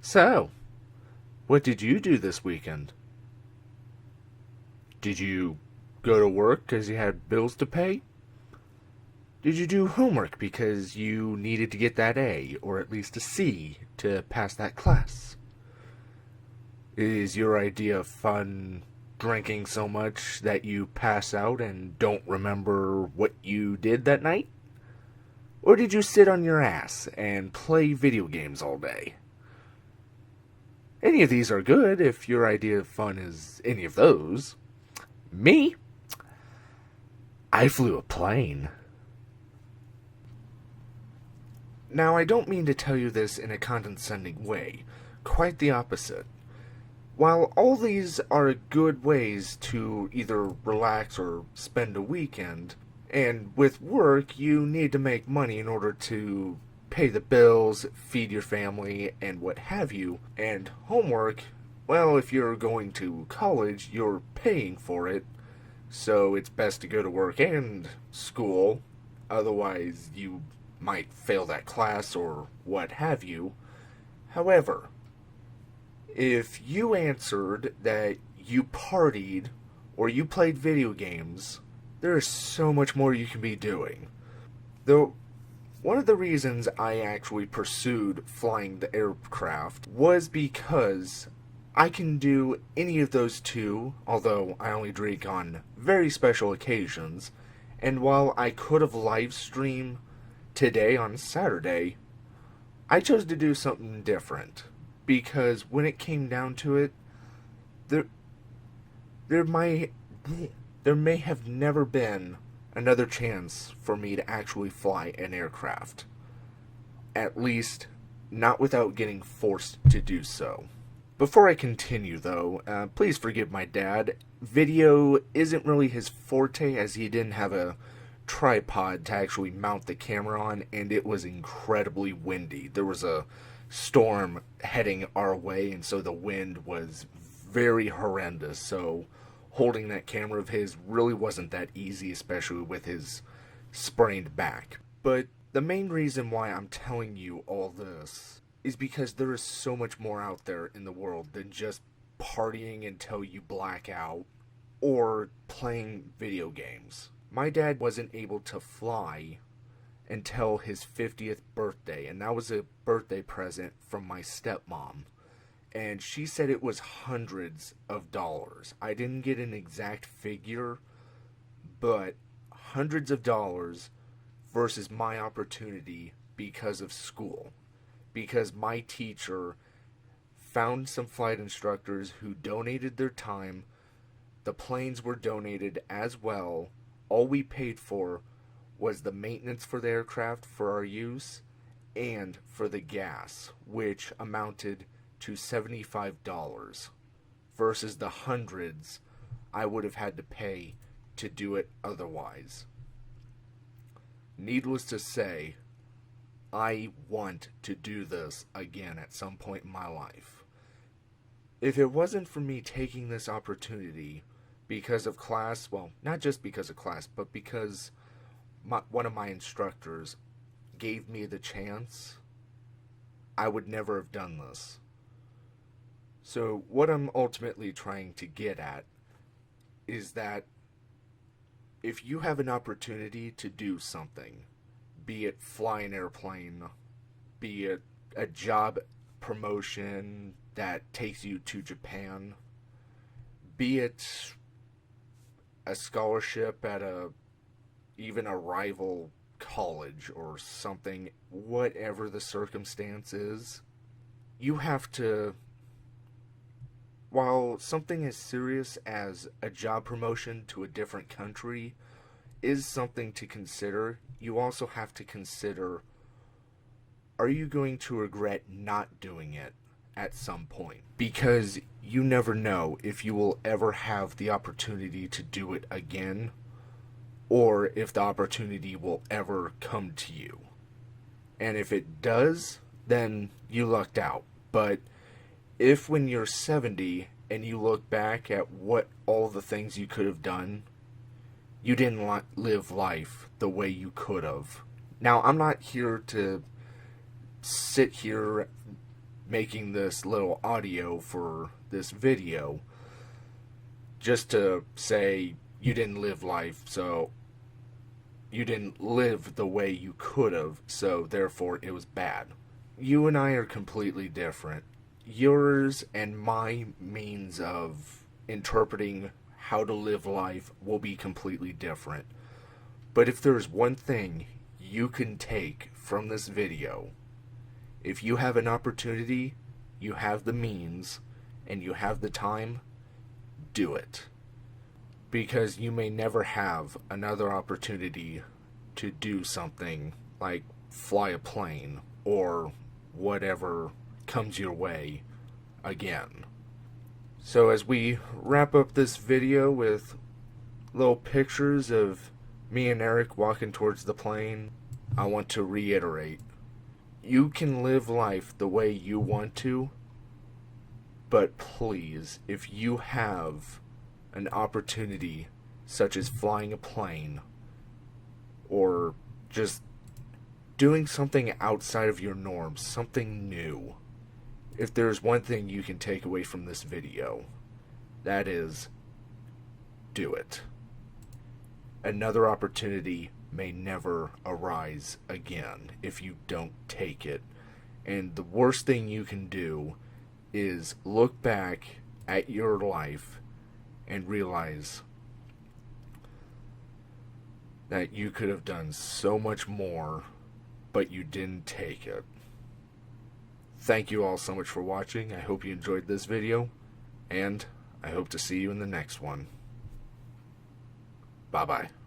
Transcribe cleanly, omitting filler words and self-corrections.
So, what did you do this weekend? Did you go to work because you had bills to pay? Did you do homework because you needed to get that A, or at least a C, to pass that class? Is your idea of fun drinking so much that you pass out and don't remember what you did that night? Or did you sit on your ass and play video games all day? Any of these are good if your idea of fun is any of those. Me? I flew a plane. Now, I don't mean to tell you this in a condescending way. Quite the opposite. While all these are good ways to either relax or spend a weekend, and with work, you need to make money in order to pay the bills, feed your family, and what have you, and homework, well, if you're going to college, you're paying for it, so it's best to go to work and school, otherwise you might fail that class or what have you. However, if you answered that you partied or you played video games, there is so much more you can be doing. Though, one of the reasons I actually pursued flying the aircraft was because I can do any of those two, although I only drink on very special occasions, and while I could have live streamed today on Saturday, I chose to do something different. Because when it came down to it, there there might there may have never been another chance for me to actually fly an aircraft. At least, not without getting forced to do so. Before I continue, though, please forgive my dad. Video isn't really his forte, as he didn't have a tripod to actually mount the camera on, and it was incredibly windy. There was a storm heading our way, and so the wind was very horrendous. So holding that camera of his really wasn't that easy, especially with his sprained back. But the main reason why I'm telling you all this is because there is so much more out there in the world than just partying until you black out or playing video games. My dad wasn't able to fly until his 50th birthday, and that was a birthday present from my stepmom. And she said it was hundreds of dollars. I didn't get an exact figure, but hundreds of dollars versus my opportunity because of school. Because my teacher found some flight instructors who donated their time. The planes were donated as well. All we paid for was the maintenance for the aircraft for our use and for the gas, which amounted to $75 versus the hundreds I would have had to pay to do it otherwise. Needless to say, I want to do this again at some point in my life. If it wasn't for me taking this opportunity because of class, well, not just because of class, but because one of my instructors gave me the chance, I would never have done this. So what I'm ultimately trying to get at is that if you have an opportunity to do something, be it fly an airplane, be it a job promotion that takes you to Japan, be it a scholarship at even a rival college or something, whatever the circumstance is, you have to, while something as serious as a job promotion to a different country is something to consider, you also have to consider, are you going to regret not doing it at some point? Because you never know if you will ever have the opportunity to do it again, or if the opportunity will ever come to you. And if it does, then you lucked out. But if when you're 70 and you look back at what all the things you could have done, you didn't live life the way you could have. Now, I'm not here to sit here making this little audio for this video just to say you didn't live life, so you didn't live the way you could have, so therefore it was bad. You and I are completely different. Yours and my means of interpreting how to live life will be completely different. But if there's one thing you can take from this video, if you have an opportunity, you have the means, and you have the time, do it. Because you may never have another opportunity to do something like fly a plane or whatever comes your way again. So as we wrap up this video with little pictures of me and Eric walking towards the plane, I want to reiterate, you can live life the way you want to, but please, if you have an opportunity such as flying a plane or just doing something outside of your norms, something new, if there's one thing you can take away from this video, that is, do it. Another opportunity may never arise again if you don't take it. And the worst thing you can do is look back at your life and realize that you could have done so much more, but you didn't take it. Thank you all so much for watching. I hope you enjoyed this video, and I hope to see you in the next one. Bye-bye.